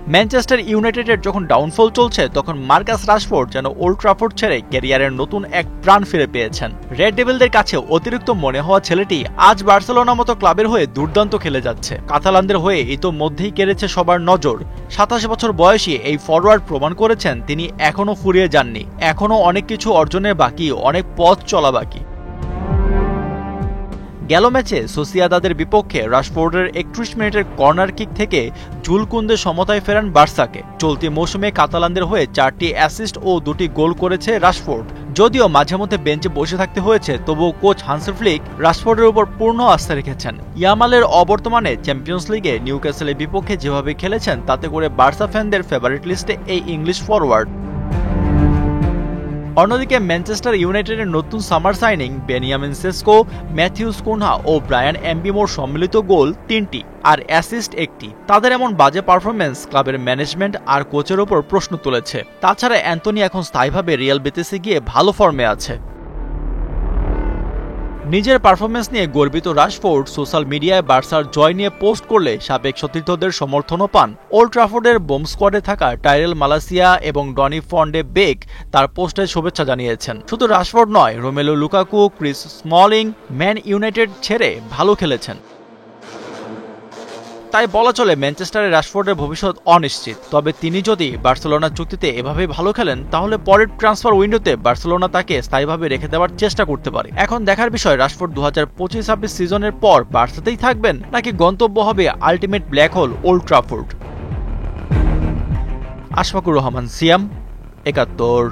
Manchester ইউনাইটেডের যখন downfall চলছে তখন মার্কাস রাশফোর্ড যেন ওল্ড ট্রাফোর্ড ছেড়ে ক্যারিয়ারের নতুন এক প্রাণ ফিরে পেয়েছেন। রেড ডেভিলদের কাছে অতিরিক্ত মনে হওয়া ছেলেটি আজ বার্সেলোনা মতো ক্লাবের হয়ে দুর্দান্ত খেলে যাচ্ছে। কাতালানদের হয়ে ইতোমধ্যেই কেড়েছে সবার নজর। 27 বছর বয়সী এই ফরওয়ার্ড প্রমাণ করেছেন তিনি এখনো ফুরিয়ে যাননি, এখনো অনেক কিছু অর্জনের বাকি, অনেক পথ চলা বাকি। গেল ম্যাচে সোসিয়াদাদের বিপক্ষে রাশফোর্ডের 31 মিনিটের কর্নার কিক থেকে জুলকুন্দে সমতায় ফেরান বার্সাকে। চলতি মৌসুমে কাতালানদের হয়ে 4টি অ্যাসিস্ট ও 2টি গোল করেছে রাশফোর্ড। যদিও মাঝে মধ্যে বেঞ্চে বসে থাকতে হয়েছে, তবুও কোচ হান্সি ফ্লিক রাশফোর্ডের উপর পূর্ণ আস্থা রেখেছেন। ইয়ামালের অবর্তমানে চ্যাম্পিয়ন্স লিগে নিউক্যাসলের বিপক্ষে যেভাবে খেলেছেন তাতে করে বার্সা ফ্যানদের ফেভারিট লিস্টে এই ইংলিশ ফরওয়ার্ড। অন্যদিকে ম্যানচেস্টার ইউনাইটেডের নতুন summer signing Benjamin Sesko, Matheus Cunha ও ব্রায়ান এমবিমোর সম্মিলিত গোল 3টি আর অ্যাসিস্ট 1টি। তাদের এমন বাজে পারফরম্যান্স ক্লাবের ম্যানেজমেন্ট আর কোচের ওপর প্রশ্ন তুলেছে। তাছাড়া অ্যান্টনি এখন স্থায়ীভাবে রিয়াল বেতিসে গিয়ে ভালো ফর্মে আছে। নিজের পারফরম্যান্স নিয়ে গর্বিত রাশফোর্ড সোশ্যাল মিডিয়ায় বার্সার জয় নিয়ে পোস্ট করলে সাবেক সতীর্থদের সমর্থনও পান। ওল্ড ট্রাফোর্ডের বোম স্কোয়াডে থাকা টাইরেল মালাসিয়া এবং ডনি ফন্ডে বেক তার পোস্টে শুভেচ্ছা জানিয়েছেন। শুধু রাশফোর্ড নয়, Romelu Lukaku, Chris smiling man United ছেড়ে ভালো খেলেছেন। তাই বলা চলে ম্যানচেস্টারের রাশফোর্ডের ভবিষ্যৎ অনিশ্চিত। তবে তিনি যদি বার্সেলোনার চুক্তিতে এভাবে ভালো খেলেন তাহলে পরের ট্রান্সফার উইন্ডোতে বার্সেলোনা তাকে স্থায়ীভাবে রেখে দেওয়ার চেষ্টা করতে পারে। এখন দেখার বিষয় রাশফোর্ড 2025-26 সিজনের পর বার্সাতেই থাকবেন নাকি গন্তব্য হবে ultimate black hole Old Trafford. Ashfaqur Rahman Siam, 71।